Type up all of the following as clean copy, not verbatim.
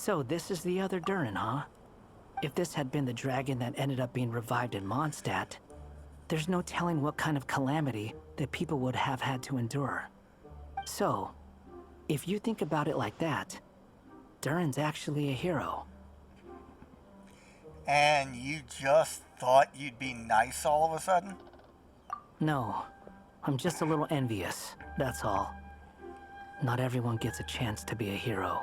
So this is the other Durin, huh? If this had been the dragon that ended up being revived in Mondstadt, there's no telling what kind of calamity that people would have had to endure. So, if you think about it like that, Durin's actually a hero. And you just thought you'd be nice all of a sudden? No, I'm just a little envious, that's all. Not everyone gets a chance to be a hero.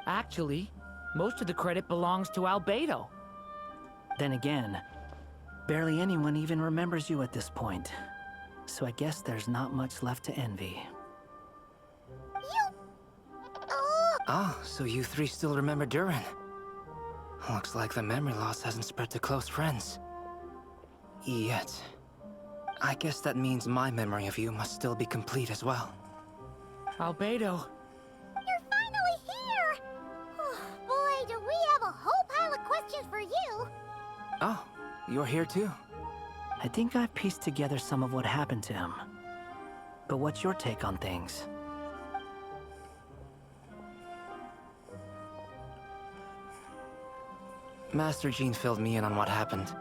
Actually, most of the credit belongs to Albedo. Then again, barely anyone even remembers you at this point. So I guess there's not much left to envy. Ah, so you three still remember Durin. Looks like the memory loss hasn't spread to close friends. Yet. I guess that means my memory of you must still be complete as well. Albedo. You're finally here! Oh, boy, do we have a whole pile of questions for you! Oh, you're here too? I think I've pieced together some of what happened to him. But what's your take on things? Master Jean filled me in on what happened,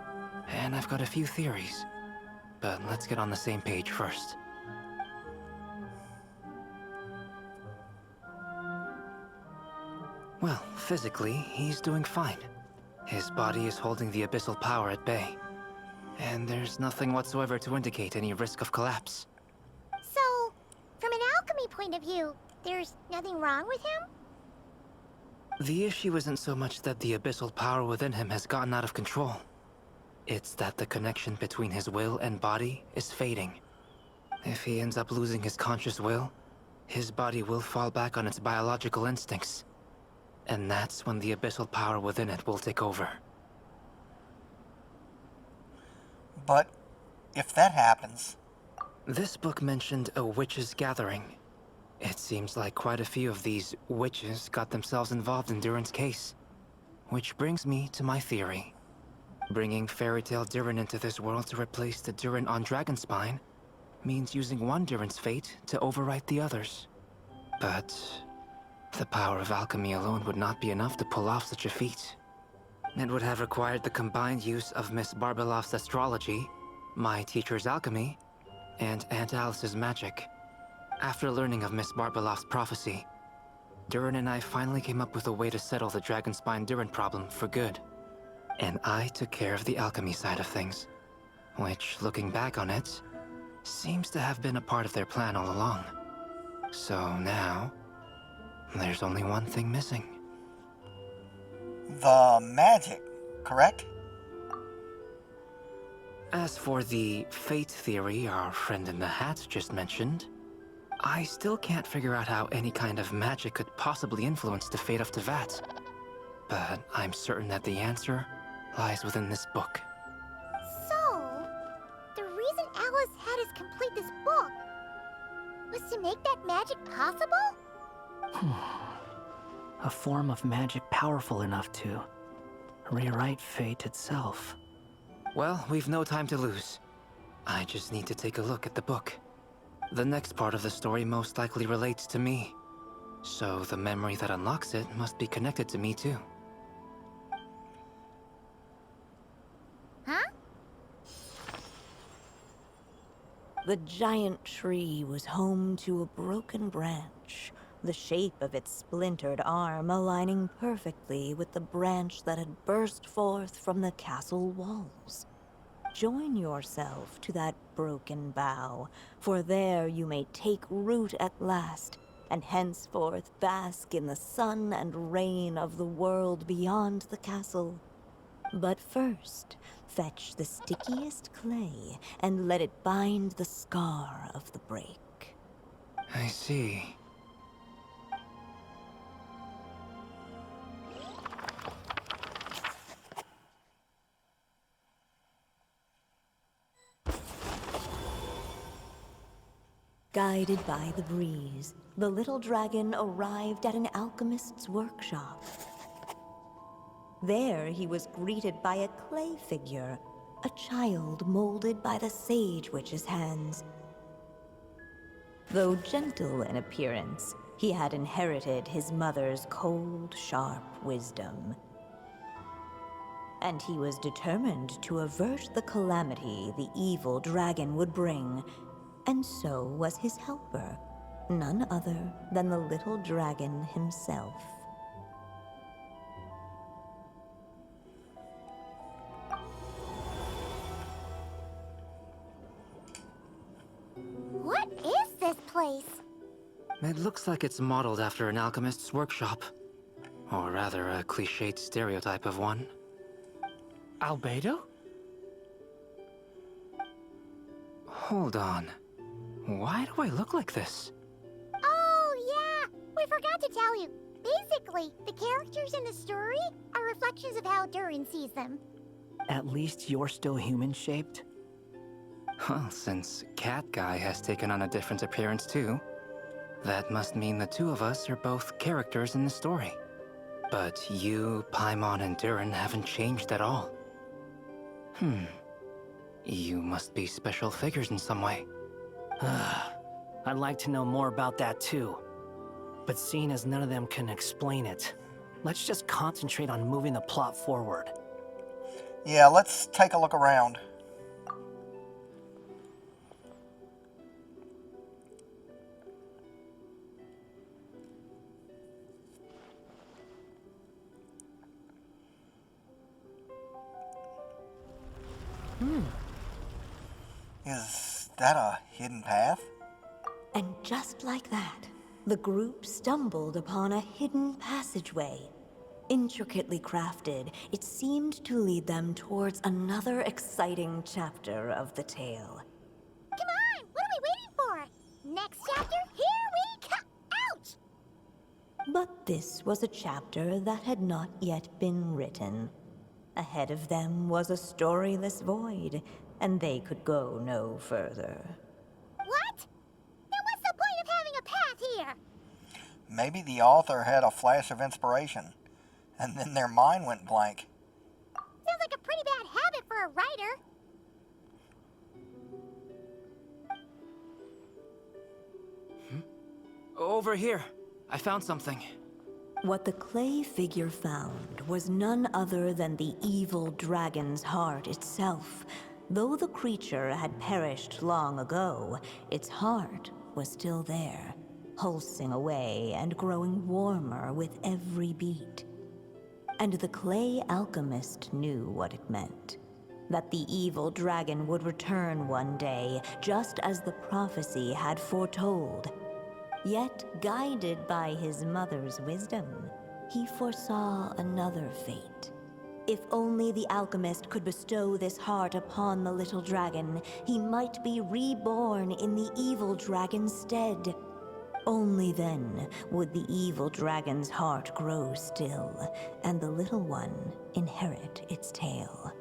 and I've got a few theories. But let's get on the same page first. Well, physically, he's doing fine. His body is holding the abyssal power at bay. And there's nothing whatsoever to indicate any risk of collapse. So, from an alchemy point of view, there's nothing wrong with him? The issue isn't so much that the abyssal power within him has gotten out of control. It's that the connection between his will and body is fading. If he ends up losing his conscious will, his body will fall back on its biological instincts. And that's when the abyssal power within it will take over. But if that happens... This book mentioned a witches' gathering. It seems like quite a few of these witches got themselves involved in Durin's case. Which brings me to my theory. Bringing Fairy Tale Durin into this world to replace the Durin on Dragonspine means using one Durin's fate to overwrite the others. But the power of alchemy alone would not be enough to pull off such a feat. It would have required the combined use of Miss Barbeloff's astrology, my teacher's alchemy, and Aunt Alice's magic. After learning of Miss Barbeloff's prophecy, Durin and I finally came up with a way to settle the Dragonspine Durin problem for good. And I took care of the alchemy side of things, which, looking back on it, seems to have been a part of their plan all along. So now, there's only one thing missing. The magic, correct? As for the fate theory our friend in the hat just mentioned, I still can't figure out how any kind of magic could possibly influence the fate of Tevat. But I'm certain that the answer lies within this book. So, the reason Alice had us complete this book was to make that magic possible? A form of magic powerful enough to rewrite fate itself. Well, we've no time to lose. I just need to take a look at the book. The next part of the story most likely relates to me. So the memory that unlocks it must be connected to me too. Huh? The giant tree was home to a broken branch, the shape of its splintered arm aligning perfectly with the branch that had burst forth from the castle walls. Join yourself to that broken bough, for there you may take root at last, and henceforth bask in the sun and rain of the world beyond the castle. But first, fetch the stickiest clay and let it bind the scar of the break. I see. Guided by the breeze, the little dragon arrived at an alchemist's workshop. There he was greeted by a clay figure, a child molded by the Sage Witch's hands. Though gentle in appearance, He had inherited his mother's cold, sharp wisdom. And he was determined to avert the calamity the evil dragon would bring. And so was his helper, none other than the little dragon himself. What is this place? It looks like it's modeled after an alchemist's workshop. Or rather, a cliched stereotype of one. Albedo? Hold on. Why do I look like this? Oh, yeah! We forgot to tell you. Basically, the characters in the story are reflections of how Durin sees them. At least you're still human-shaped? Well, since Cat Guy has taken on a different appearance too, that must mean the two of us are both characters in the story. But you, Paimon, and Durin haven't changed at all. You must be special figures in some way. I'd like to know more about that too. But seeing as none of them can explain it, let's just concentrate on moving the plot forward. Yeah, let's take a look around. Is that a hidden path? And just like that, the group stumbled upon a hidden passageway. Intricately crafted, it seemed to lead them towards another exciting chapter of the tale. Come on! What are we waiting for? Next chapter, here we come! Ouch! But this was a chapter that had not yet been written. Ahead of them was a storyless void, and they could go no further. What? Then what's the point of having a path here? Maybe the author had a flash of inspiration, and then their mind went blank. Sounds like a pretty bad habit for a writer. Over here. I found something. What the clay figure found was none other than the evil dragon's heart itself. Though the creature had perished long ago, its heart was still there, pulsing away and growing warmer with every beat. And the clay alchemist knew what it meant. That the evil dragon would return one day, just as the prophecy had foretold. Yet, guided by his mother's wisdom, he foresaw another fate. If only the alchemist could bestow this heart upon the little dragon, he might be reborn in the evil dragon's stead. Only then would the evil dragon's heart grow still, and the little one inherit its tale.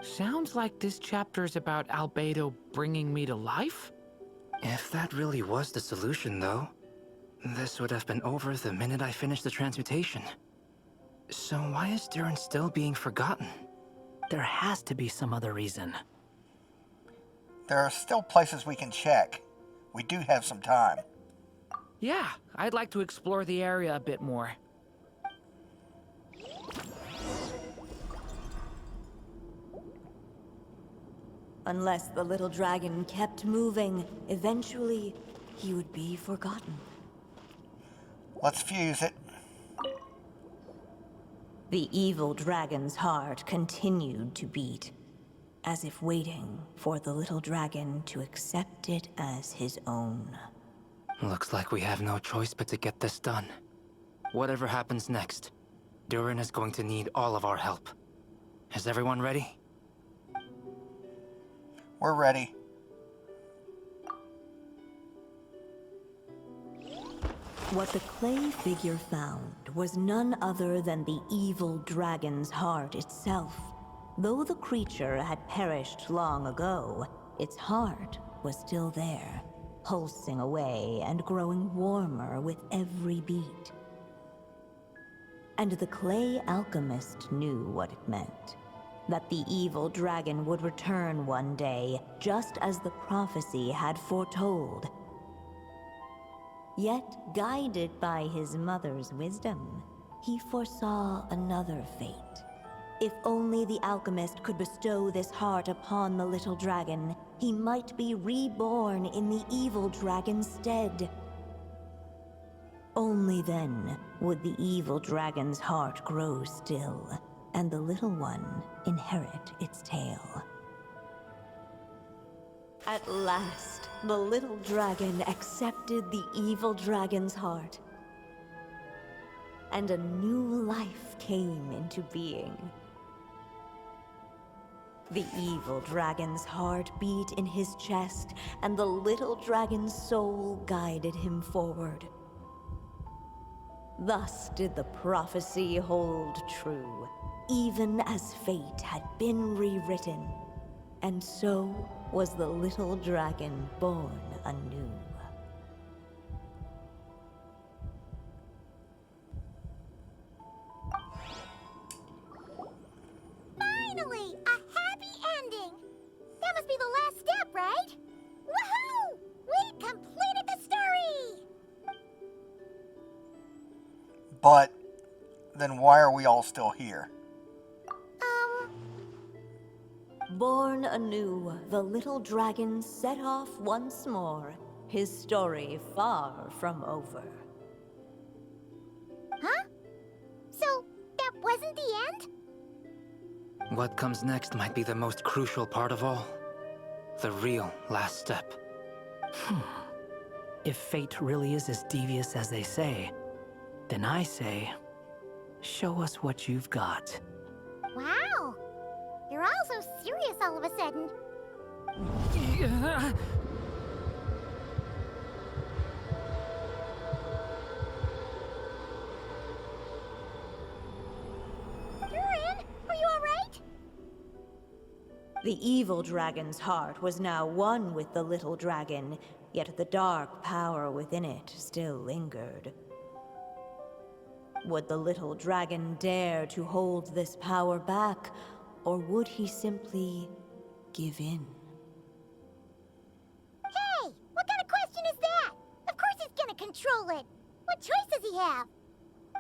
Sounds like this chapter is about Albedo bringing me to life? If that really was the solution, though, this would have been over the minute I finished the transmutation. So why is Durin still being forgotten? There has to be some other reason. There are still places we can check. We do have some time. Yeah, I'd like to explore the area a bit more. Unless the little dragon kept moving, eventually he would be forgotten. Let's fuse it. The evil dragon's heart continued to beat, as if waiting for the little dragon to accept it as his own. Looks like we have no choice but to get this done. Whatever happens next, Durin is going to need all of our help. Is everyone ready? We're ready. What the clay figure found was none other than the evil dragon's heart itself. Though the creature had perished long ago, its heart was still there, pulsing away and growing warmer with every beat. And the clay alchemist knew what it meant. That the evil dragon would return one day, just as the prophecy had foretold. Yet, guided by his mother's wisdom, he foresaw another fate. If only the alchemist could bestow this heart upon the little dragon, he might be reborn in the evil dragon's stead. Only then would the evil dragon's heart grow still, and the little one inherit its tale. At last, the little dragon accepted the evil dragon's heart, and a new life came into being. The evil dragon's heart beat in his chest, and the little dragon's soul guided him forward. Thus did the prophecy hold true, even as fate had been rewritten. And so was the little dragon born anew. Finally! A happy ending! That must be the last step, right? Woohoo! We completed the story! But then why are we all still here? Born anew, the little dragon set off once more, his story far from over. Huh? So, that wasn't the end? What comes next might be the most crucial part of all. The real last step. If fate really is as devious as they say, then I say, show us what you've got. Wow! You're all so serious all of a sudden. Durin, are you alright? The evil dragon's heart was now one with the little dragon, yet the dark power within it still lingered. Would the little dragon dare to hold this power back, or would he simply give in? Hey! What kind of question is that? Of course he's gonna control it! What choice does he have?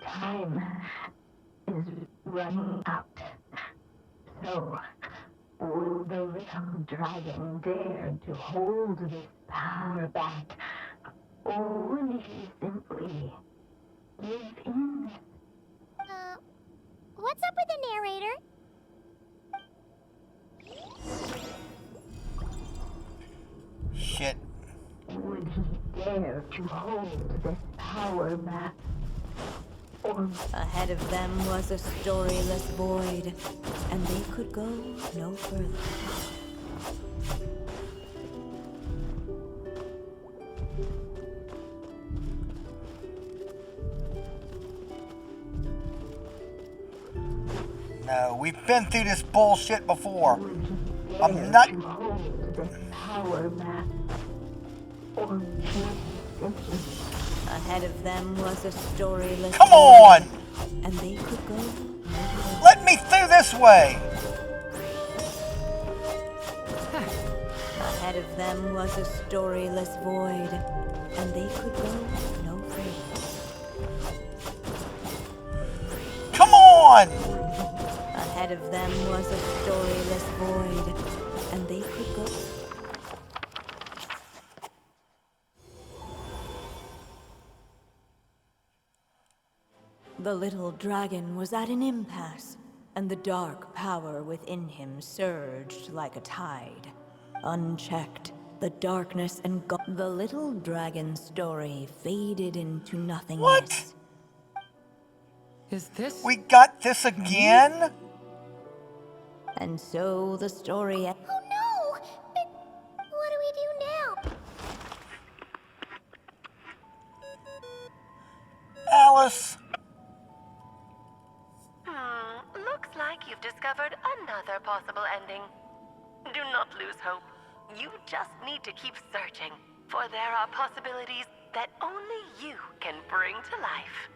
Time is running out. So, will the little dragon dare to hold this power back? Or will he simply give in? What's up with the narrator? Shit. Would he dare to hold this power back? Or Ahead of them was a storyless void, and they could go no further. No, we've been through this bullshit before. would he dare I'm not... to hold this power back? Or would he simply Ahead of them was a storyless Come void, on! and they could go no further. Let me through this way! Ahead of them was a storyless void, and they could go no further. Come on! Ahead of them was a storyless void, and they could go. The little dragon was at an impasse, and the dark power within him surged like a tide. Unchecked, the darkness and the little dragon's story faded into nothingness. Is this? We got this again? And so the story. Oh no! But what do we do now? Alice. Looks like you've discovered another possible ending. Do not lose hope. You just need to keep searching, for there are possibilities that only you can bring to life.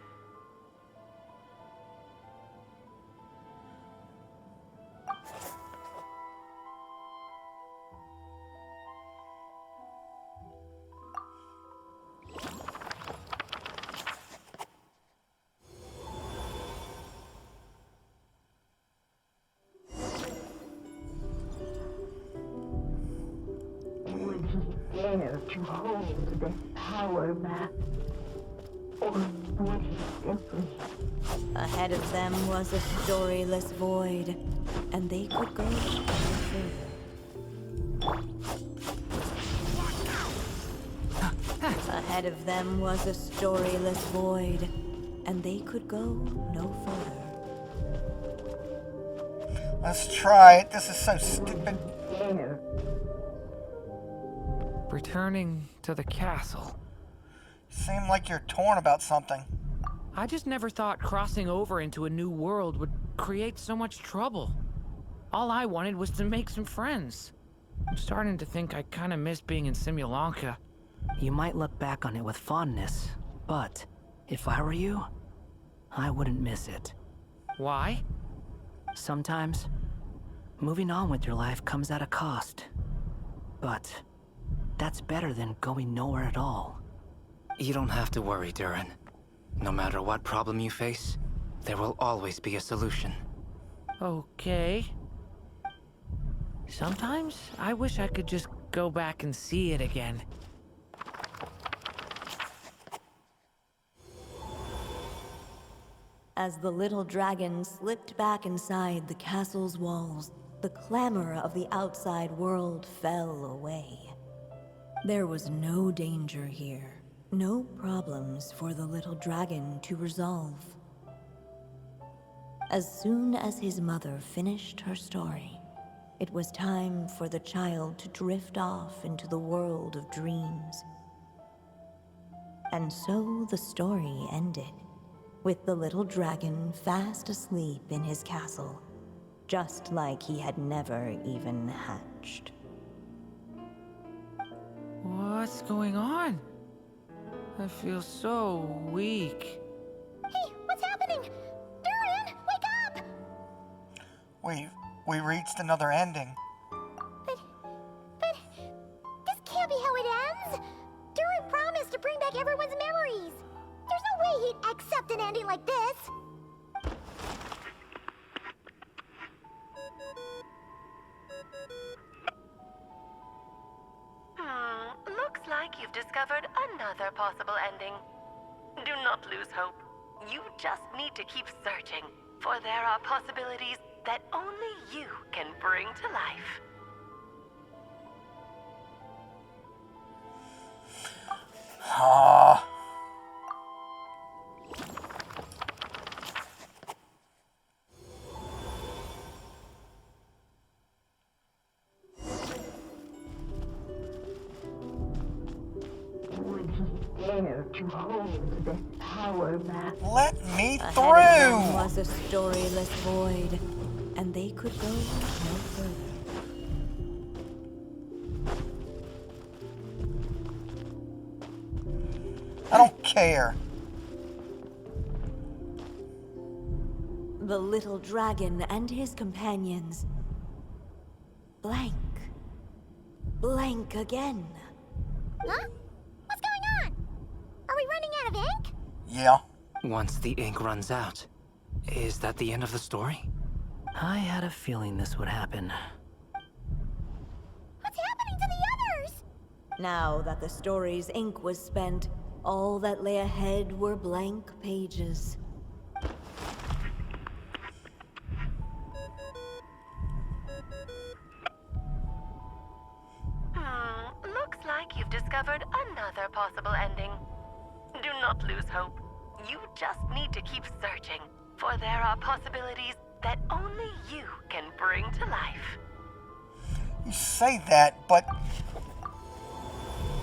to hold this power map? Or would he simply... Ahead of them was a storyless void, and they could go no further. Ahead of them was a storyless void, and they could go no further. Let's try it. This is so stupid. Dare. Returning to the castle. Seem like you're torn about something. I just never thought crossing over into a new world would create so much trouble. All I wanted was to make some friends. I'm starting to think I kind of miss being in Simulanka. You might look back on it with fondness, but if I were you, I wouldn't miss it. Why? Sometimes, moving on with your life comes at a cost. But that's better than going nowhere at all. You don't have to worry, Durin. No matter what problem you face, there will always be a solution. Okay. Sometimes I wish I could just go back and see it again. As the little dragon slipped back inside the castle's walls, the clamor of the outside world fell away. There was no danger here, no problems for the little dragon to resolve. As soon as his mother finished her story, it was time for the child to drift off into the world of dreams. And so the story ended, with the little dragon fast asleep in his castle, just like he had never even hatched. What's going on? I feel so weak. Hey, what's happening? Durin, wake up! We reached another ending. But this can't be how it ends. Durin promised to bring back everyone's memories. There's no way he'd accept an ending like this. Looks like you've discovered another possible ending. Do not lose hope. You just need to keep searching, for there are possibilities that only you can bring to life. Ah. Would he dare to hold this power map? Let me Ahead of them through! was a storyless void, and they could go no further. I don't care. The little dragon and his companions blank. Blank again. Huh? What's going on? Are we running out of ink? Yeah. Once the ink runs out, is that the end of the story? I had a feeling this would happen. What's happening to the others? Now that the story's ink was spent, all that lay ahead were blank pages. Looks like you've discovered another possible ending. Do not lose hope. You just need to keep searching, for there are possibilities that only you can bring to life. You say that, but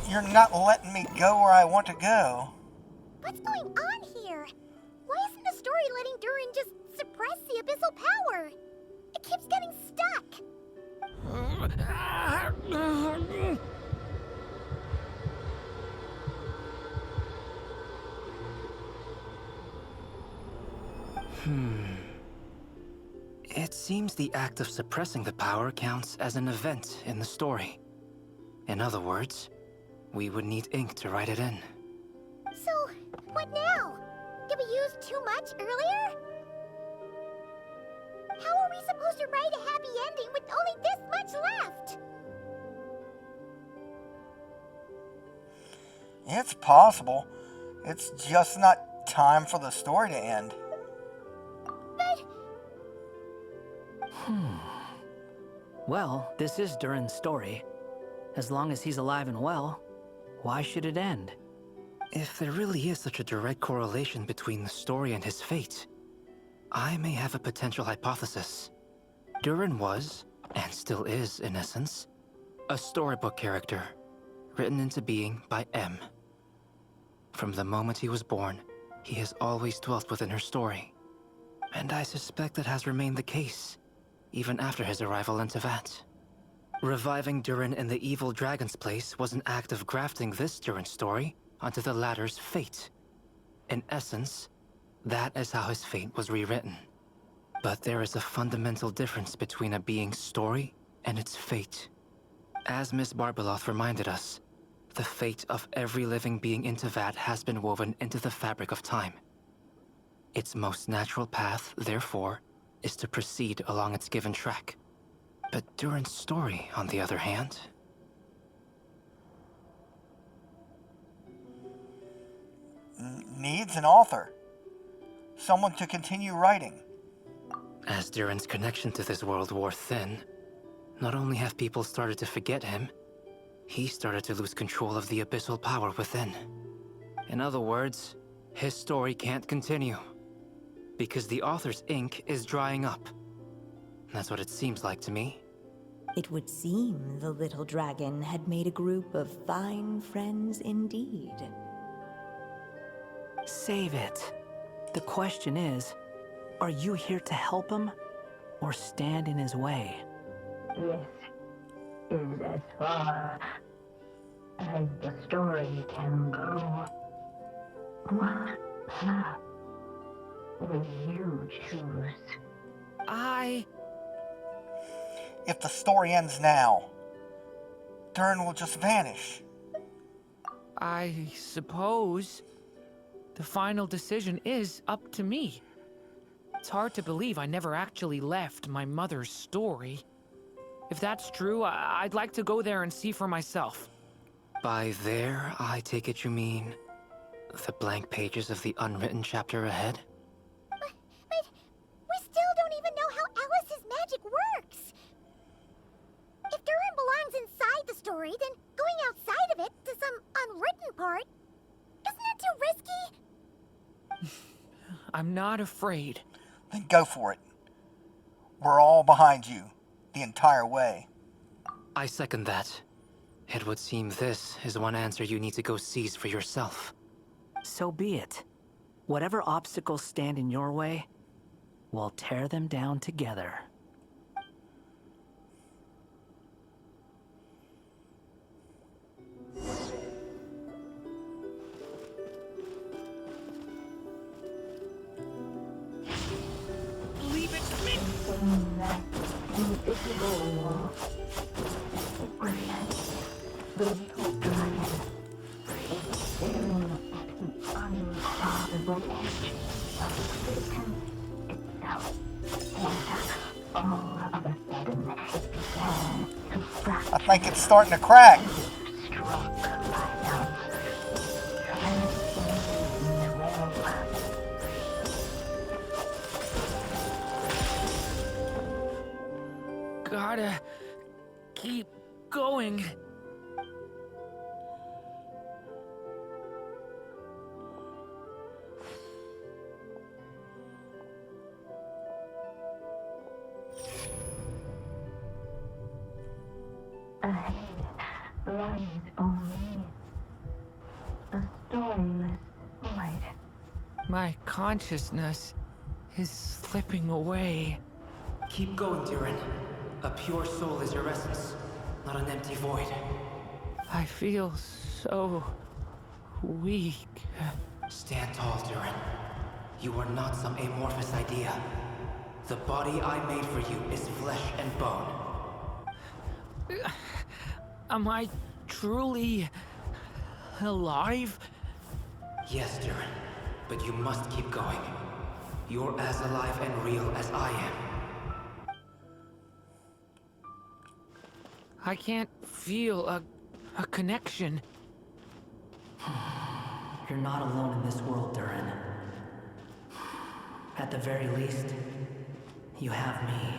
you're not letting me go where I want to go. What's going on here? Why isn't the story letting Durin just suppress the abyssal power? It keeps getting stuck. It seems the act of suppressing the power counts as an event in the story. In other words, we would need ink to write it in. So, what now? Did we use too much earlier? How are we supposed to write a happy ending with only this much left? It's possible. It's just not time for the story to end. Well, this is Durin's story. As long as he's alive and well, why should it end? If there really is such a direct correlation between the story and his fate, I may have a potential hypothesis. Durin was, and still is in essence, a storybook character, written into being by M. From the moment he was born, he has always dwelt within her story. And I suspect that has remained the case, even after his arrival in Tevat. Reviving Durin in the evil dragon's place was an act of grafting this Durin story onto the latter's fate. In essence, that is how his fate was rewritten. But there is a fundamental difference between a being's story and its fate. As Miss Barbeloth reminded us, the fate of every living being in Tevat has been woven into the fabric of time. Its most natural path, therefore, is to proceed along its given track. But Durin's story, on the other hand... Needs an author. Someone to continue writing. As Durin's connection to this world wore thin, not only have people started to forget him, he started to lose control of the abyssal power within. In other words, his story can't continue, because the author's ink is drying up. That's what it seems like to me. It would seem the little dragon had made a group of fine friends indeed. Save it. The question is, are you here to help him, or stand in his way? This is as far as the story can go. What path will you choose? If the story ends now, Durin will just vanish. I suppose the final decision is up to me. It's hard to believe I never actually left my mother's story. If that's true, I'd like to go there and see for myself. By there, I take it you mean the blank pages of the unwritten chapter ahead? But we still don't even know how Alice's magic works. If Durin belongs inside the story, then going outside of it to some unwritten part, isn't it too risky? I'm not afraid. Then go for it. We're all behind you, the entire way. I second that. It would seem this is one answer you need to go seize for yourself. So be it. Whatever obstacles stand in your way, we'll tear them down together. Leave it to me! In that invisible wall, the little dragon is staring at the unfathomable edge of Satan itself. And all of a sudden, it began to fracture. I think it's starting to crack. Struck by love, transcending the realm. Gotta keep going. Ahead lies only a storyless void. My consciousness is slipping away. Keep going, Durin. A pure soul is your essence, not an empty void. I feel so weak. Stand tall, Durin. You are not some amorphous idea. The body I made for you is flesh and bone. Am I truly alive? Yes, Durin, but you must keep going. You're as alive and real as I am. I can't feel a connection. You're not alone in this world, Durin. At the very least, you have me.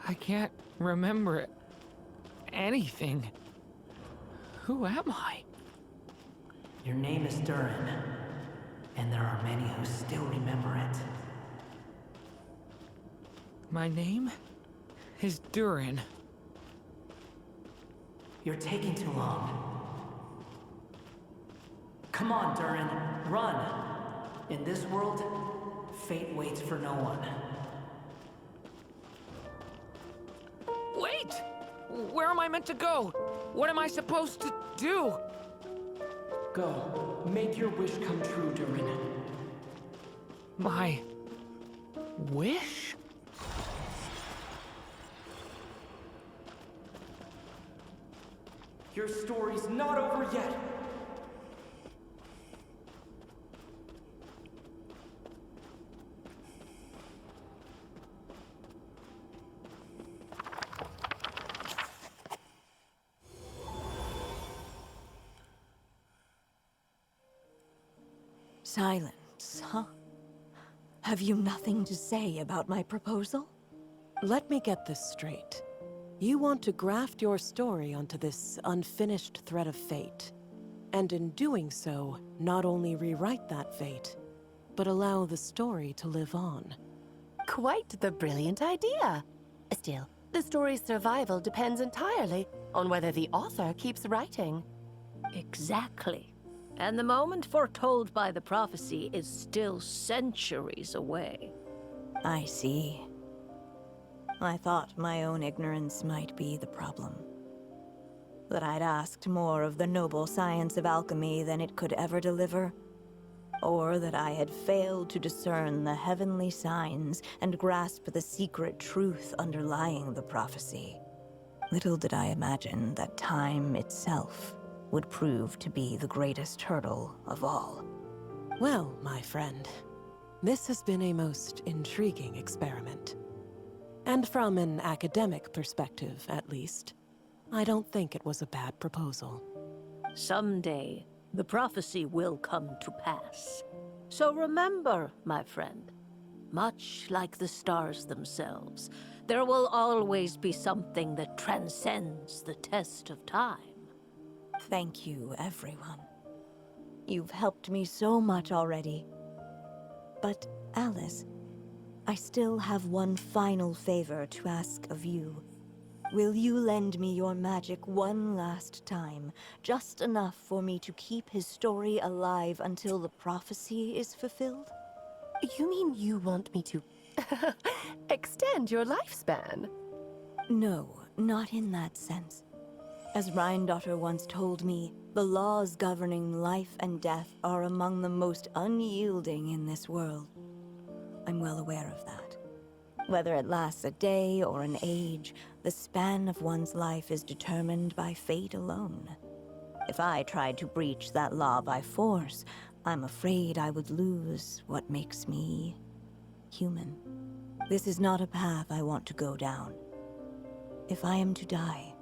I can't remember anything. Who am I? Your name is Durin, and there are many who still remember it. My name is Durin. You're taking too long. Come on, Durin, run! In this world, fate waits for no one. Wait! Where am I meant to go? What am I supposed to do? Go, make your wish come true, Durin. My wish? Your story's not over yet! Silence, huh? Have you nothing to say about my proposal? Let me get this straight. You want to graft your story onto this unfinished thread of fate, and in doing so, not only rewrite that fate, but allow the story to live on. Quite the brilliant idea. Still, the story's survival depends entirely on whether the author keeps writing. Exactly. And the moment foretold by the prophecy is still centuries away. I see. I thought my own ignorance might be the problem. That I'd asked more of the noble science of alchemy than it could ever deliver. Or that I had failed to discern the heavenly signs and grasp the secret truth underlying the prophecy. Little did I imagine that time itself would prove to be the greatest hurdle of all. Well, my friend, this has been a most intriguing experiment. And from an academic perspective, at least, I don't think it was a bad proposal. Someday, the prophecy will come to pass. So remember, my friend, much like the stars themselves, there will always be something that transcends the test of time. Thank you, everyone. You've helped me so much already. But, Alice, I still have one final favor to ask of you. Will you lend me your magic one last time, just enough for me to keep his story alive until the prophecy is fulfilled? You mean you want me to extend your lifespan? No, not in that sense. As Rheindotter once told me, the laws governing life and death are among the most unyielding in this world. I'm well aware of that. Whether it lasts a day or an age, the span of one's life is determined by fate alone. If I tried to breach that law by force, I'm afraid I would lose what makes me human. This is not a path I want to go down. If I am to die,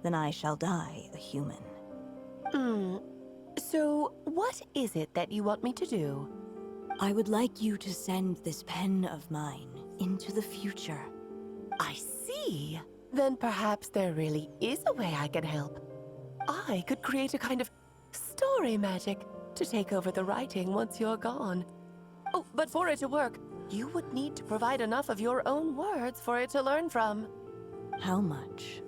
then I shall die a human. So, what is it that you want me to do? I would like you to send this pen of mine into the future. I see. Then perhaps there really is a way I can help. I could create a kind of story magic to take over the writing once you're gone. Oh, but for it to work, you would need to provide enough of your own words for it to learn from. How much?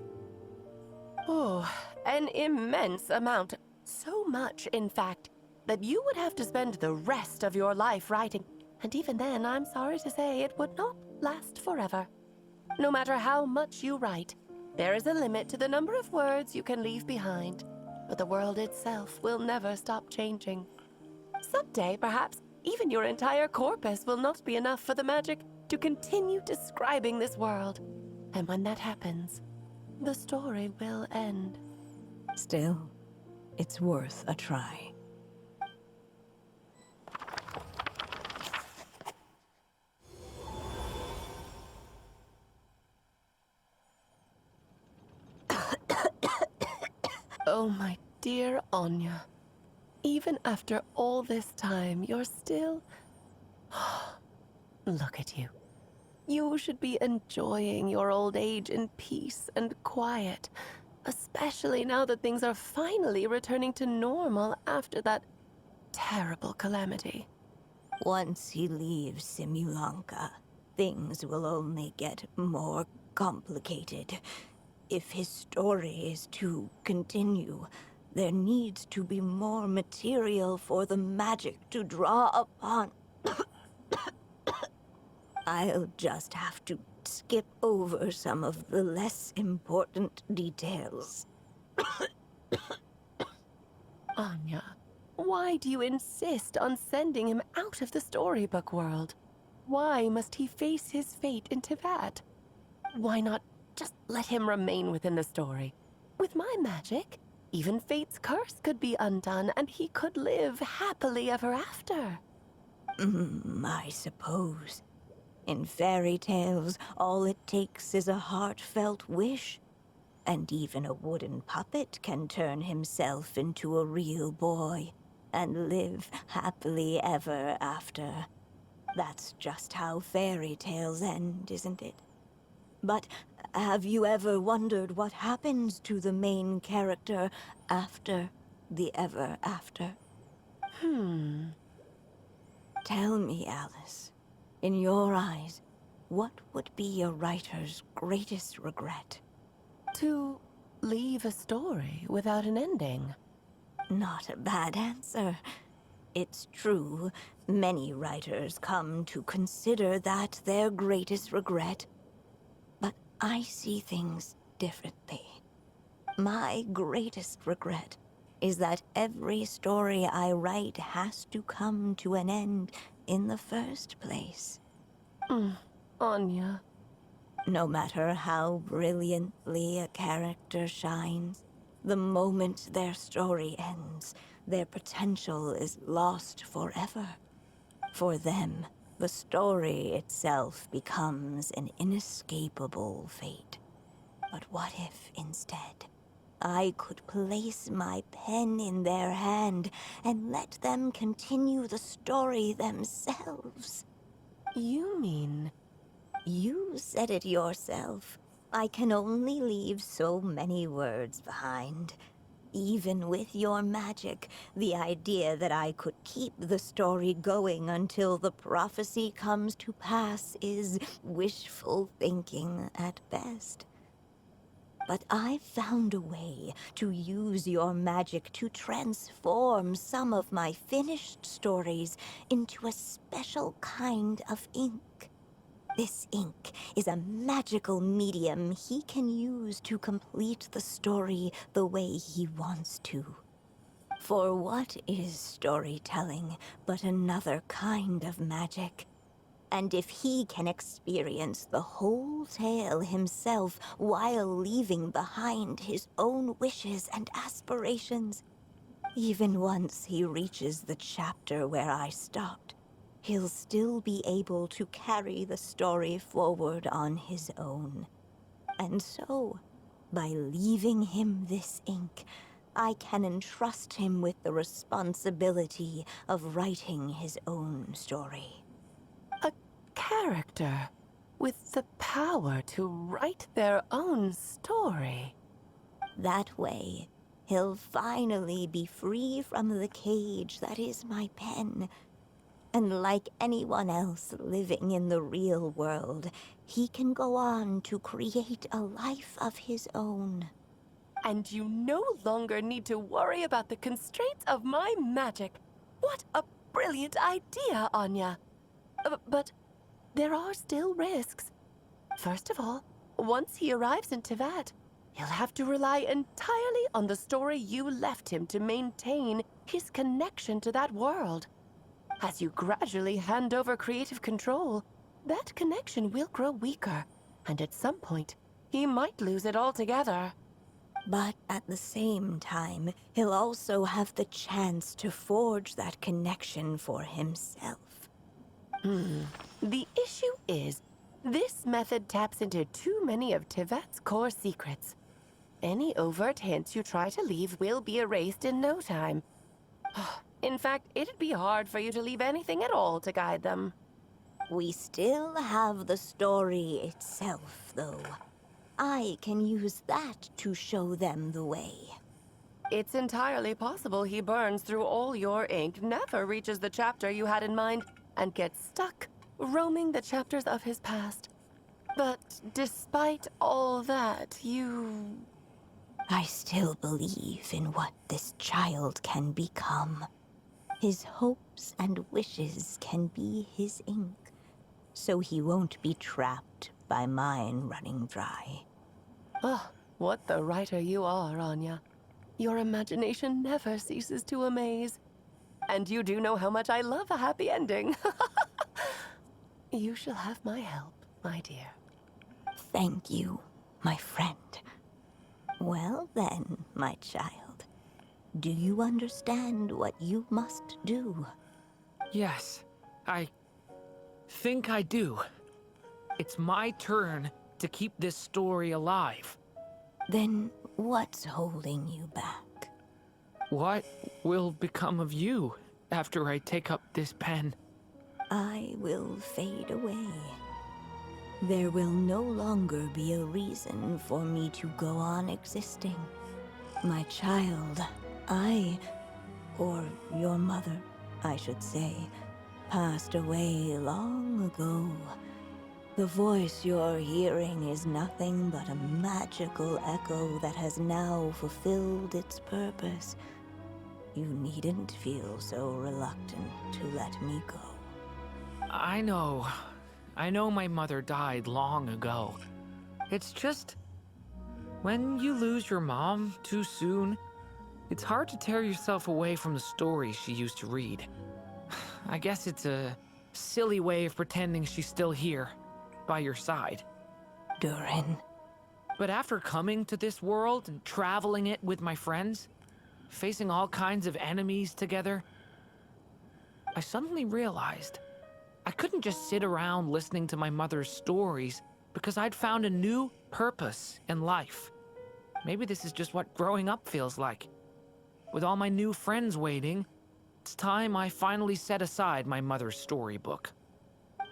Oh, an immense amount. So much, in fact, that you would have to spend the rest of your life writing. And even then, I'm sorry to say, it would not last forever. No matter how much you write, there is a limit to the number of words you can leave behind. But the world itself will never stop changing. Someday, perhaps, even your entire corpus will not be enough for the magic to continue describing this world. And when that happens, the story will end. Still, it's worth a try. Oh my Dear Anya, even after all this time, you're still... Look at you. You should be enjoying your old age in peace and quiet, especially now that things are finally returning to normal after that terrible calamity. Once he leaves Simulanka, things will only get more complicated. If his story is to continue, there needs to be more material for the magic to draw upon. I'll just have to skip over some of the less important details. Anya, why do you insist on sending him out of the storybook world? Why must he face his fate in Teyvat? Why not just let him remain within the story? With my magic, even fate's curse could be undone and he could live happily ever after. I suppose. In fairy tales, all it takes is a heartfelt wish. And even a wooden puppet can turn himself into a real boy and live happily ever after. That's just how fairy tales end, isn't it? But have you ever wondered what happens to the main character after the ever after? Tell me, Alice, in your eyes, what would be a writer's greatest regret? To leave a story without an ending. Not a bad answer. It's true, many writers come to consider that their greatest regret. But I see things differently. My greatest regret is that every story I write has to come to an end in the first place. Anya. No matter how brilliantly a character shines, the moment their story ends, their potential is lost forever. For them, the story itself becomes an inescapable fate. But what if, instead, I could place my pen in their hand and let them continue the story themselves? You mean... You said it yourself. I can only leave so many words behind. Even with your magic, the idea that I could keep the story going until the prophecy comes to pass is wishful thinking at best. But I've found a way to use your magic to transform some of my finished stories into a special kind of ink. This ink is a magical medium he can use to complete the story the way he wants to. For what is storytelling but another kind of magic? And if he can experience the whole tale himself while leaving behind his own wishes and aspirations, even once he reaches the chapter where I stopped, he'll still be able to carry the story forward on his own. And so, by leaving him this ink, I can entrust him with the responsibility of writing his own story. A character with the power to write their own story. That way, he'll finally be free from the cage that is my pen. And like anyone else living in the real world, he can go on to create a life of his own. And you no longer need to worry about the constraints of my magic. What a brilliant idea, Anya. But there are still risks. First of all, once he arrives in Teyvat, he'll have to rely entirely on the story you left him to maintain his connection to that world. As you gradually hand over creative control, that connection will grow weaker, and at some point, he might lose it altogether. But at the same time, he'll also have the chance to forge that connection for himself. The issue is, this method taps into too many of Teyvat's core secrets. Any overt hints you try to leave will be erased in no time. In fact, it'd be hard for you to leave anything at all to guide them. We still have the story itself, though. I can use that to show them the way. It's entirely possible he burns through all your ink, never reaches the chapter you had in mind, and gets stuck, roaming the chapters of his past. But despite all that, I still believe in what this child can become. His hopes and wishes can be his ink, so he won't be trapped by mine running dry. Oh, what the writer you are, Anya. Your imagination never ceases to amaze. And you do know how much I love a happy ending. You shall have my help, my dear. Thank you, my friend. Well then, my child, do you understand what you must do? Yes, I think I do. It's my turn to keep this story alive. Then what's holding you back? What will become of you after I take up this pen? I will fade away. There will no longer be a reason for me to go on existing. My child, or your mother, I should say, passed away long ago. The voice you're hearing is nothing but a magical echo that has now fulfilled its purpose. You needn't feel so reluctant to let me go. I know my mother died long ago. It's just, when you lose your mom too soon, it's hard to tear yourself away from the stories she used to read. I guess it's a silly way of pretending she's still here, by your side. Durin. But after coming to this world and traveling it with my friends, facing all kinds of enemies together, I suddenly realized I couldn't just sit around listening to my mother's stories because I'd found a new purpose in life. Maybe this is just what growing up feels like. With all my new friends waiting, it's time I finally set aside my mother's storybook.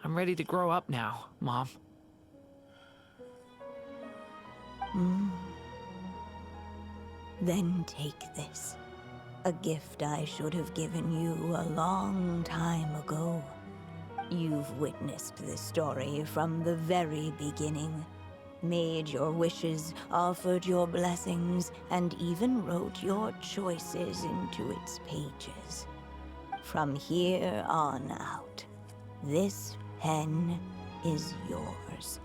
I'm ready to grow up now, Mom. Then take this. A gift I should have given you a long time ago. You've witnessed this story from the very beginning. Made your wishes, offered your blessings, and even wrote your choices into its pages. From here on out, this pen is yours.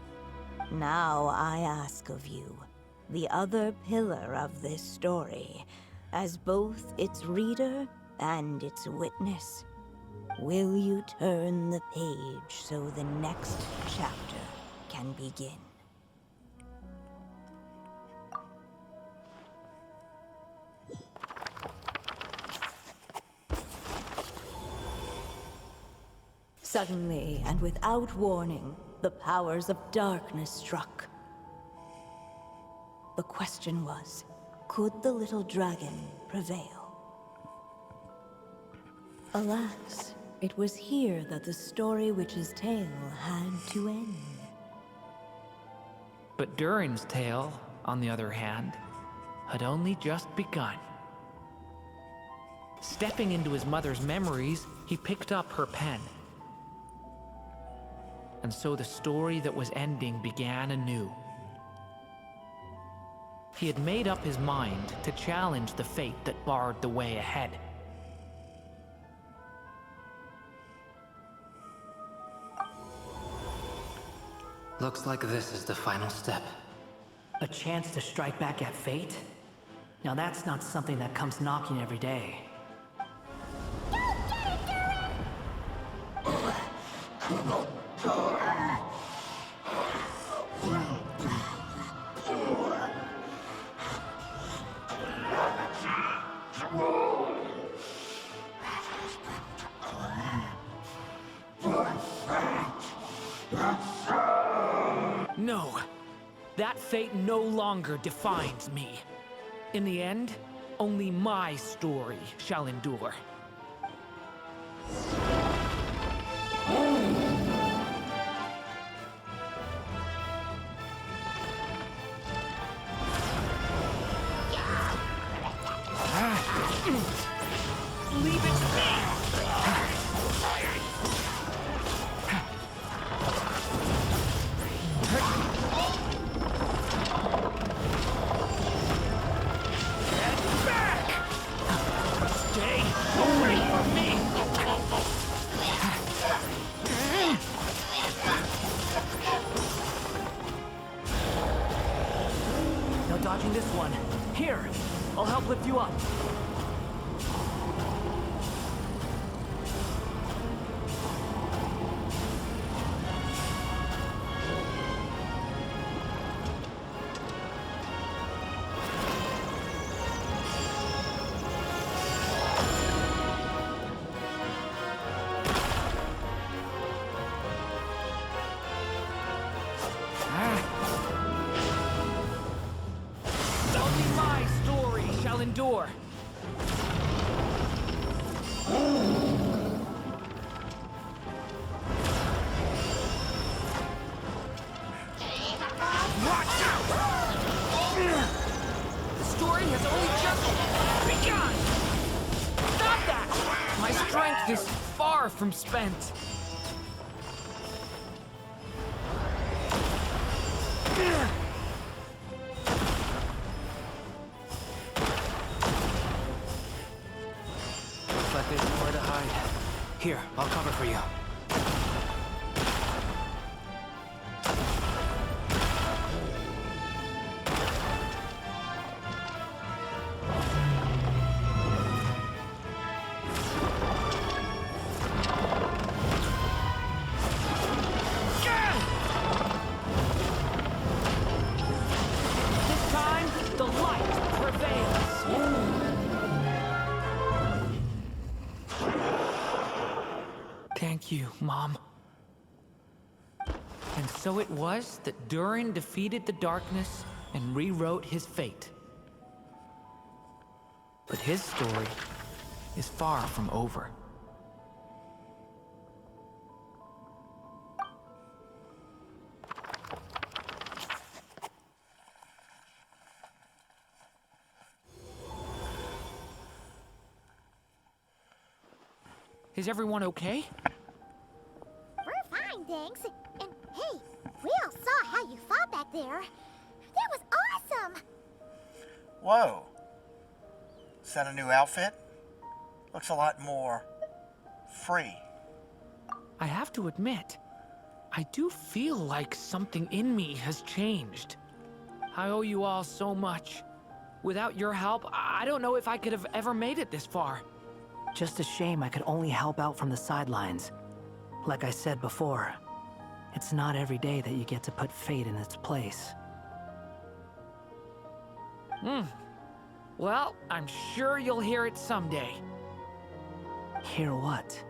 Now I ask of you, the other pillar of this story, as both its reader and its witness, will you turn the page so the next chapter can begin? Suddenly, and without warning, the powers of darkness struck. The question was, could the little dragon prevail? Alas, it was here that the story witch's tale had to end. But Durin's tale, on the other hand, had only just begun. Stepping into his mother's memories, he picked up her pen. And so the story that was ending began anew. He had made up his mind to challenge the fate that barred the way ahead. Looks like this is the final step. A chance to strike back at fate? Now that's not something that comes knocking every day. No! that fate no longer defines me. In the end, only my story shall endure. Leave it to me! Get back! Stay away from me! No dodging this one. Here, I'll help lift you up. Only my story shall endure. Watch out! The story has only just begun! Stop that! My strength is far from spent. Looks like there's nowhere to hide. Here, I'll cover for you. This time, the light prevails. Thank you, Mom. And so it was that Durin defeated the darkness and rewrote his fate. But his story is far from over. Is everyone okay? We're fine, thanks. And hey, we all saw how you fought back there. That was awesome! Whoa. Is that a new outfit? Looks a lot more free. I have to admit, I do feel like something in me has changed. I owe you all so much. Without your help, I don't know if I could have ever made it this far. Just a shame I could only help out from the sidelines. Like I said before, it's not every day that you get to put fate in its place. Well, I'm sure you'll hear it someday. Hear what?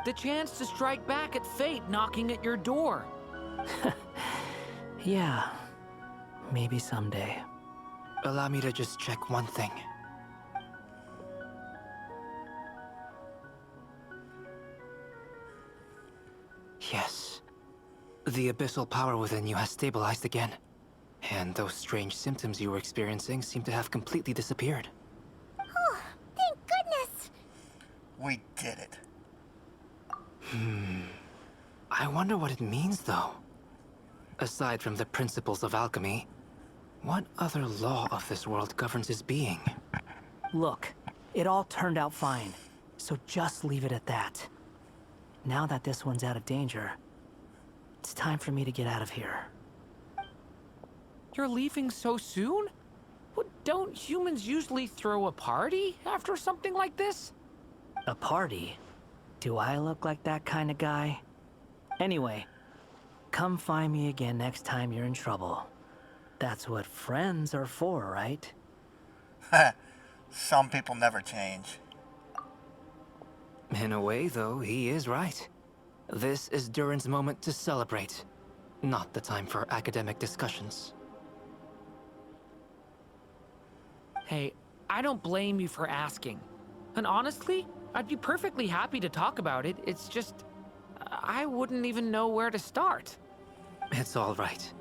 The chance to strike back at fate knocking at your door. Yeah, maybe someday. Allow me to just check one thing. Yes. The abyssal power within you has stabilized again. And those strange symptoms you were experiencing seem to have completely disappeared. Oh, thank goodness! We did it. I wonder what it means, though. Aside from the principles of alchemy, what other law of this world governs his being? Look, it all turned out fine, so just leave it at that. Now that this one's out of danger, it's time for me to get out of here. You're leaving so soon? What, don't humans usually throw a party after something like this? A party? Do I look like that kind of guy? Anyway, come find me again next time you're in trouble. That's what friends are for, right? Some people never change. In a way, though, he is right. This is Durin's moment to celebrate. not the time for academic discussions. Hey, I don't blame you for asking. And honestly, I'd be perfectly happy to talk about it. It's just, I wouldn't even know where to start. It's all right.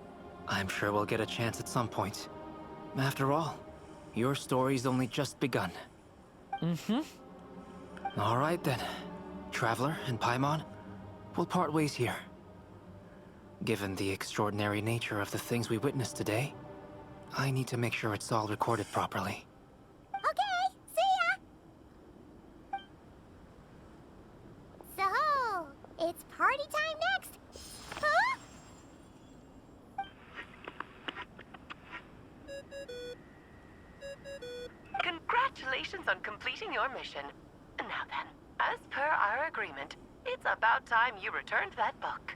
I'm sure we'll get a chance at some point. After all, your story's only just begun. Mm-hmm. All right then. Traveler and Paimon, we'll part ways here. Given the extraordinary nature of the things we witnessed today, I need to make sure it's all recorded properly. Okay, see ya! So, it's party time next? Huh? Congratulations on completing your mission. Now then, as per our agreement, it's about time you returned that book.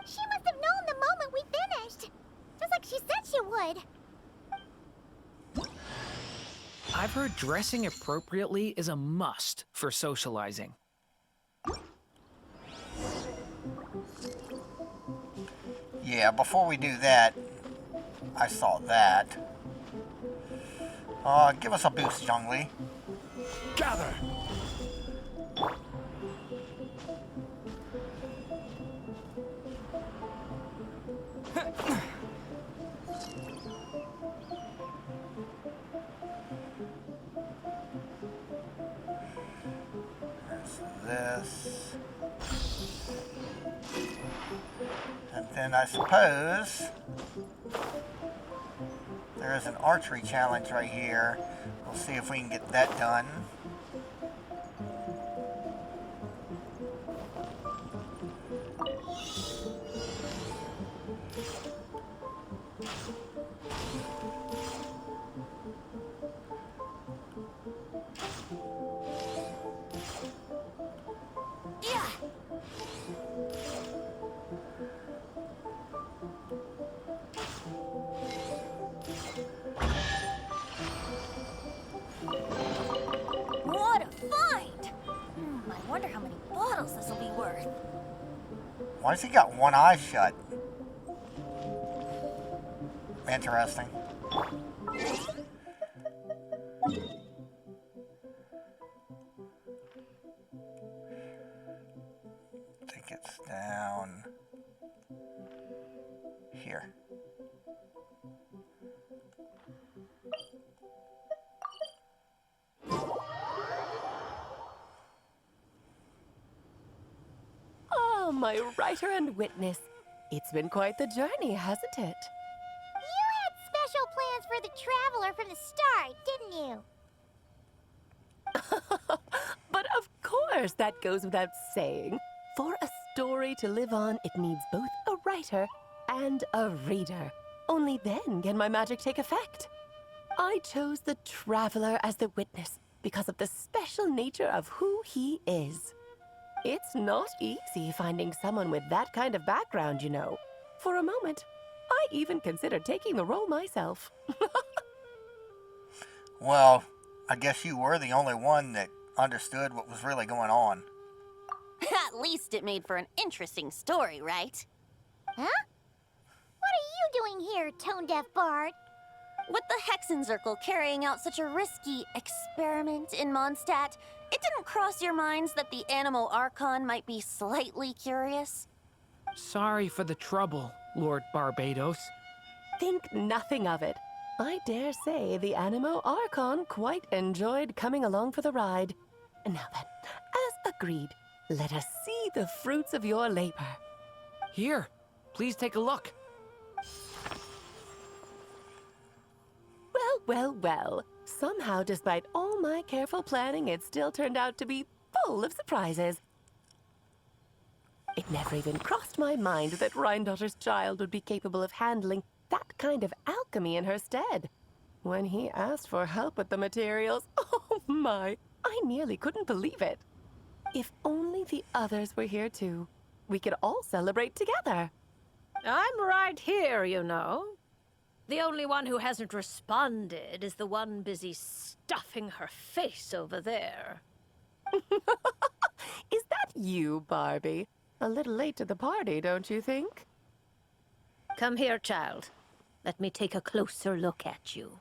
She must have known the moment we finished. Just like she said she would. I've heard dressing appropriately is a must for socializing. Yeah, before we do that, I saw that. Give us a boost, Zhongli. Gather! This. And then I suppose there is an archery challenge right here. We'll see if we can get that done. What a find! I wonder how many bottles this will be worth. Why has he got one eye shut? Interesting. I think it's down here. Oh, my writer and witness. It's been quite the journey, hasn't it? You had special plans for the Traveler from the start, didn't you? But of course, that goes without saying. For a story to live on, it needs both a writer and a reader. Only then can my magic take effect. I chose the Traveler as the witness because of the special nature of who he is. It's not easy finding someone with that kind of background, you know. For a moment, I even considered taking the role myself. Well, I guess you were the only one that understood what was really going on. At least it made for an interesting story, right? Huh? What are you doing here, tone-deaf bard? With the Hexen Circle carrying out such a risky experiment in Mondstadt, it didn't cross your minds that the Animo Archon might be slightly curious? Sorry for the trouble, Lord Barbados. Think nothing of it. I dare say the Animo Archon quite enjoyed coming along for the ride. Now then, as agreed, let us see the fruits of your labor. Here, please take a look. Well, well, well. Somehow, despite all my careful planning, it still turned out to be full of surprises. It never even crossed my mind that Rhindotter's child would be capable of handling that kind of alchemy in her stead. When he asked for help with the materials, oh my, I nearly couldn't believe it. If only the others were here too, we could all celebrate together. I'm right here, you know. The only one who hasn't responded is the one busy stuffing her face over there. Is that you, Barbie? A little late to the party, don't you think? Come here, child. Let me take a closer look at you.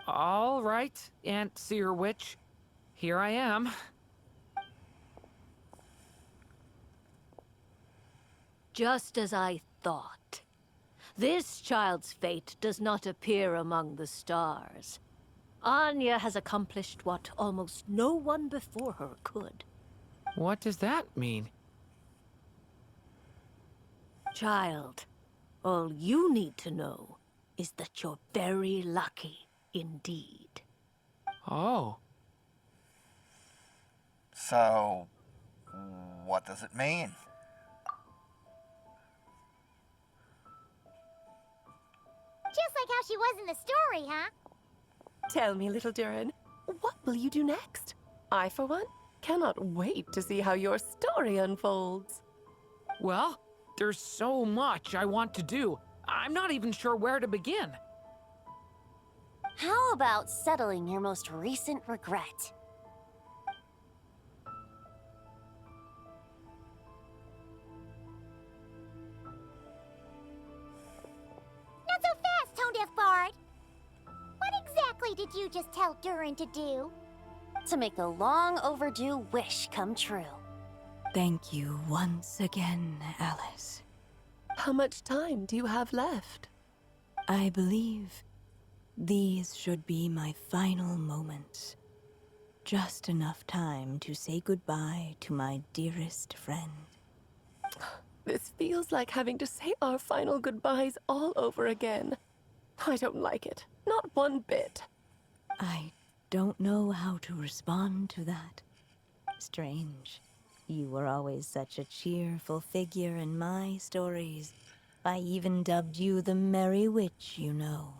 All right, Aunt Seer Witch. Here I am. Just as I thought. This child's fate does not appear among the stars. Anya has accomplished what almost no one before her could. What does that mean? Child, all you need to know is that you're very lucky indeed. Oh. So, what does it mean? Just like how she was in the story, huh? Tell me, little Durin, what will you do next? I, for one, cannot wait to see how your story unfolds. Well, there's so much I want to do. I'm not even sure where to begin. How about settling your most recent regret? Not so fast, Tone-Deaf Bard. What exactly did you just tell Durin to do? To make a long overdue wish come true. Thank you once again, Alice. How much time do you have left? I believe these should be my final moments. Just enough time to say goodbye to my dearest friend. This feels like having to say our final goodbyes all over again. I don't like it. Not one bit. I don't know how to respond to that. Strange. You were always such a cheerful figure in my stories. I even dubbed you the Merry Witch, you know.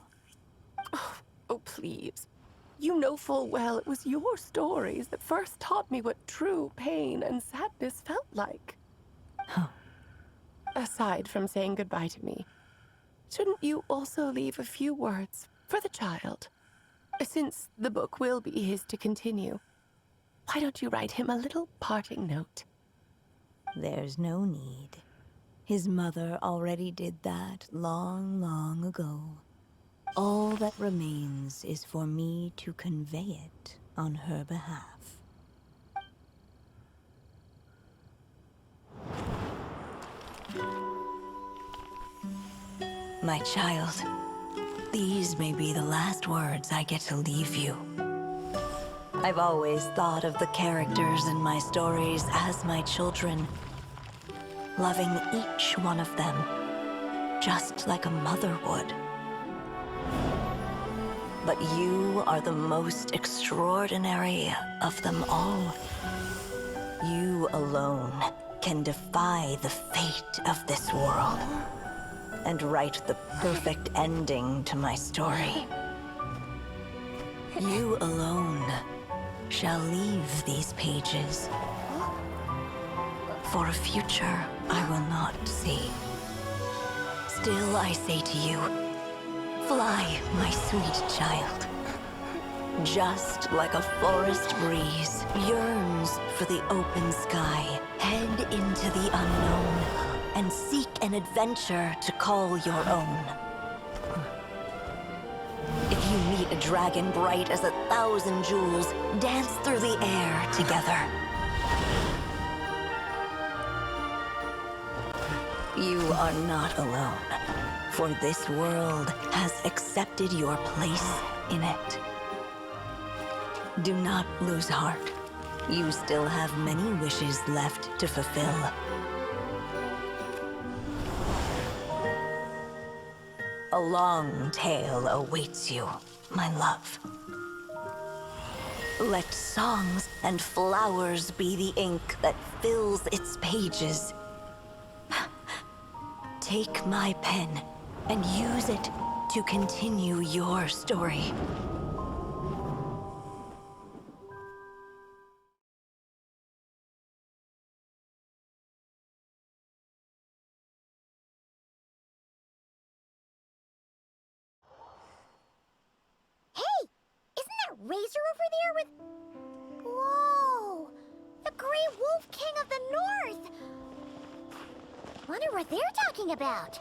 Oh, please. You know full well it was your stories that first taught me what true pain and sadness felt like. Huh. Aside from saying goodbye to me, shouldn't you also leave a few words for the child? Since the book will be his to continue, why don't you write him a little parting note? There's no need. His mother already did that long, long ago. All that remains is for me to convey it on her behalf. My child, these may be the last words I get to leave you. I've always thought of the characters in my stories as my children, loving each one of them, just like a mother would. But you are the most extraordinary of them all. You alone can defy the fate of this world and write the perfect ending to my story. You alone shall leave these pages for a future I will not see. Still I say to you, fly, my sweet child. Just like a forest breeze yearns for the open sky, head into the unknown and seek an adventure to call your own. If you meet a dragon bright as 1,000 jewels, dance through the air together. You are not alone, for this world has accepted your place in it. Do not lose heart. You still have many wishes left to fulfill. A long tale awaits you, my love. Let songs and flowers be the ink that fills its pages. Take my pen and use it to continue your story. Hey! Isn't that Razor over there with... Whoa! The Grey Wolf King of the North! Wonder what they're talking about.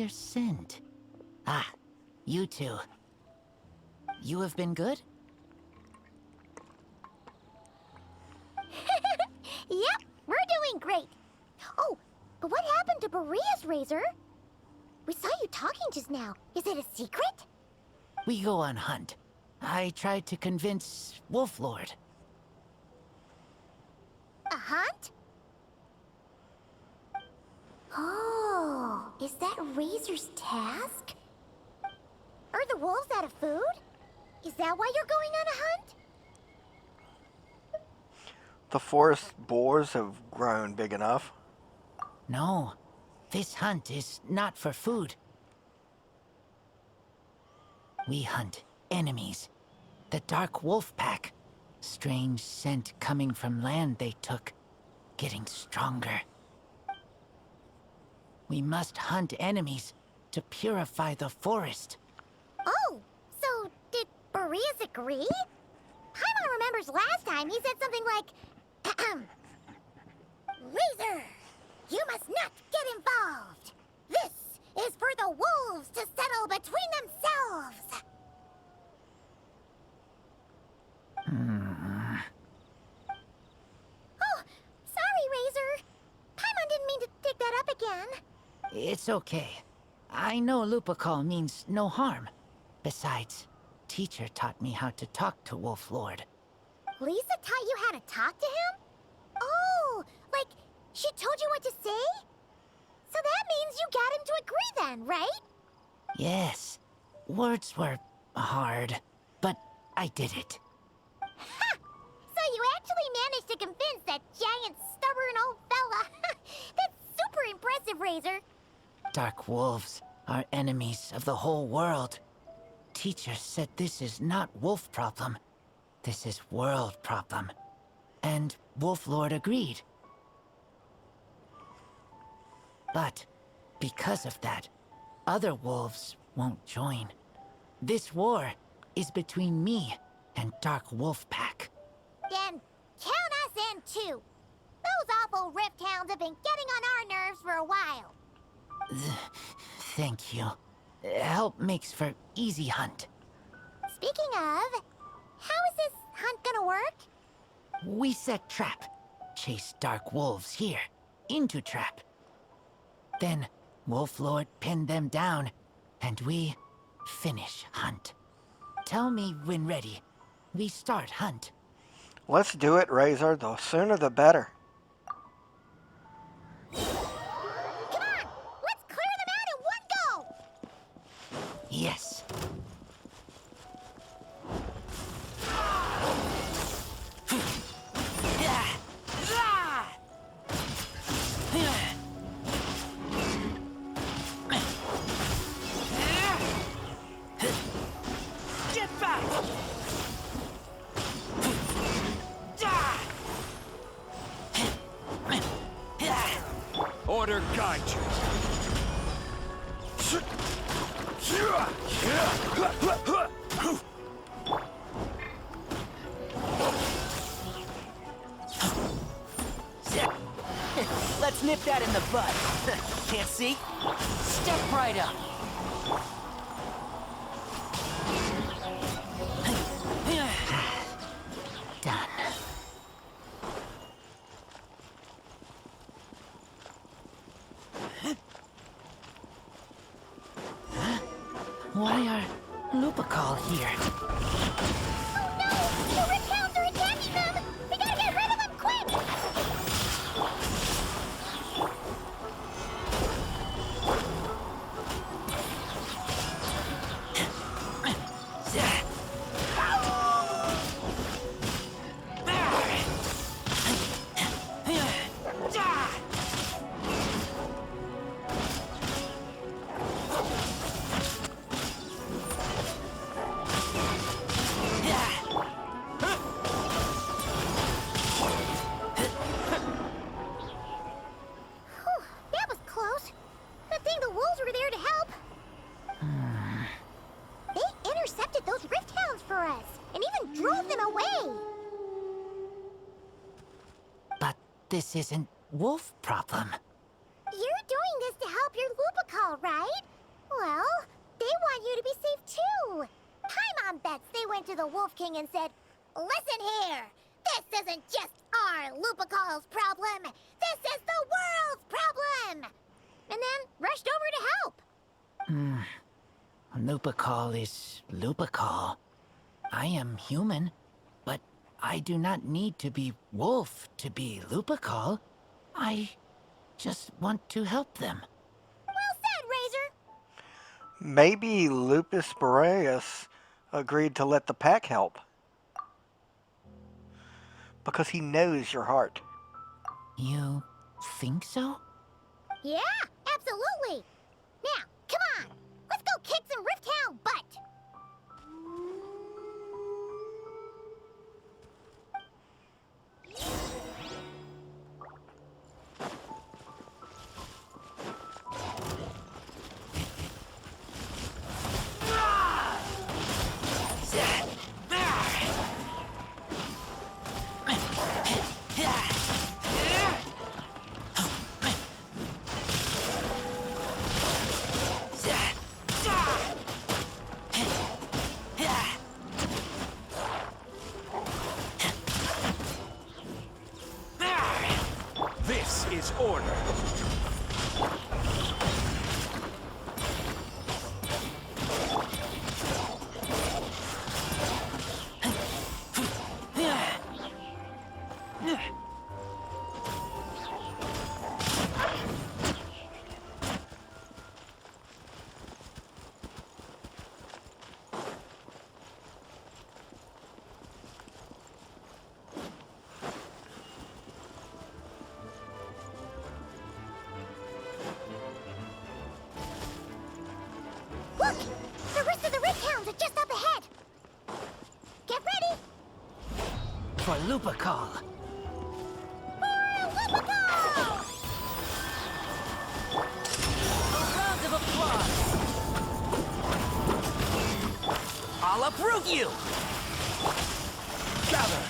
familiar scent. Ah, you two. You have been good? Yep, we're doing great. Oh, but what happened to Berea's razor? We saw you talking just now. Is it a secret? We go on hunt. I tried to convince Wolf Lord. A hunt? Oh, is that Razor's task? Are the wolves out of food? Is that why you're going on a hunt? The forest boars have grown big enough. No, this hunt is not for food. We hunt enemies. The Dark Wolf Pack. Strange scent coming from land they took, getting stronger. We must hunt enemies to purify the forest. Oh, so did Boreas agree? Paimon remembers last time he said something like, Razor, you must not get involved. This is for the wolves to settle between themselves. Oh, sorry, Razor. Paimon didn't mean to dig that up again. It's okay. I know Lupacall means no harm. Besides, teacher taught me how to talk to Wolf Lord. Lisa taught you how to talk to him? Oh, like she told you what to say? So that means you got him to agree then, right? Yes, words were hard, but I did it. Ha! So you actually managed to convince that giant, stubborn old fella. That's super impressive, Razor. Dark wolves are enemies of the whole world. Teacher said this is not wolf problem. This is world problem. And Wolf Lord agreed. But because of that, other wolves won't join. This war is between me and Dark Wolf Pack. Then count us in too. Those awful rift hounds have been getting on our nerves for a while. Thank you. Help makes for easy hunt. Speaking of, how is this hunt gonna work? We set trap. Chase dark wolves here. Into trap. Then Wolf Lord pinned them down, and we finish hunt. Tell me when ready. We start hunt. Let's do it, Razor. The sooner the better. Come on! Let's clear them out in one go! Yes. Get back! Order guide you. Let's nip that in the bud. Can't see? Step right up. Done. Why are Lupacall here? Oh no! The rift hounds are attacking them! We gotta get rid of them quick! Whew, that was close. Good thing the wolves were there to help. They intercepted those rift hounds for us, and even drove them away. But this isn't wolf problem. You're doing this to help your Lupacall, right? Well, they want you to be safe too. Paimon bets they went to the Wolf King and said, "Listen here, this isn't just our Lupacal's problem. This is the world's problem." And then rushed over to help. Lupacal is Lupacal. I am human, but I do not need to be wolf to be Lupacal. I just want to help them. Well said, Razor. Maybe Lupus Boreas agreed to let the pack help. Because he knows your heart. You think so? Yeah, absolutely. Now, come on. Let's go kick some Rifthound butt. This is order. Look! The rest of the Rifthounds are just up ahead. Get ready. For Lupacal. For Lupacal! A round of applause. I'll uproot you. Gather.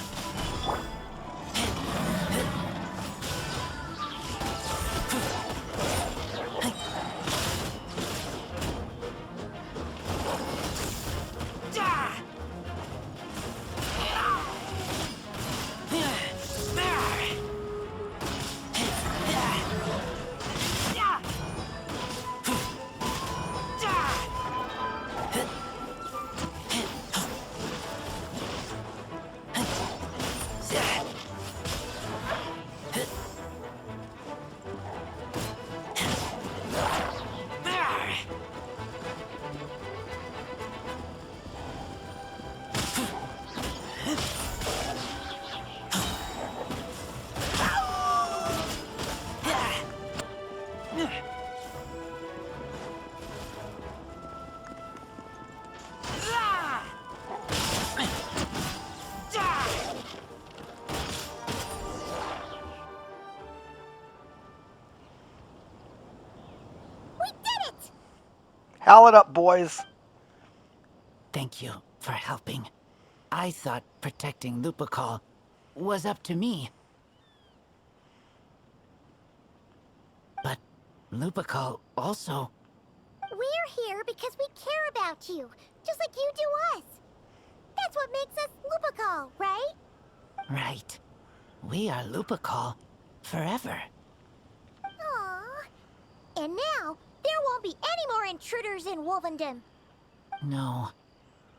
We did it! Howl it up, boys. Thank you for helping. I thought protecting Lupacal was up to me. But Lupacal also... We're here because we care about you, just like you do us. That's what makes us Lupacal, right? Right. We are Lupacal forever. Aww. And now, there won't be any more intruders in Wolvendom. No.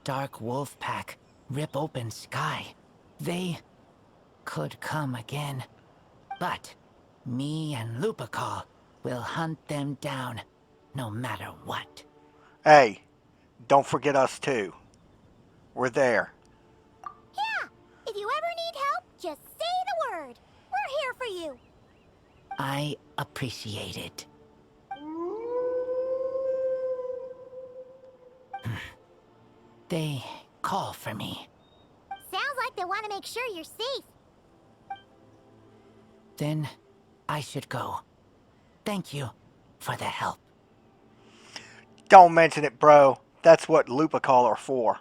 Dark Wolf Pack, rip open sky. They could come again. But me and Lupacal will hunt them down, no matter what. Hey, don't forget us too. We're there. Yeah, if you ever need help, just say the word. We're here for you. I appreciate it. They call for me. Sounds like they want to make sure you're safe. Then I should go. Thank you for the help. Don't mention it, bro. That's what Lupacal are for.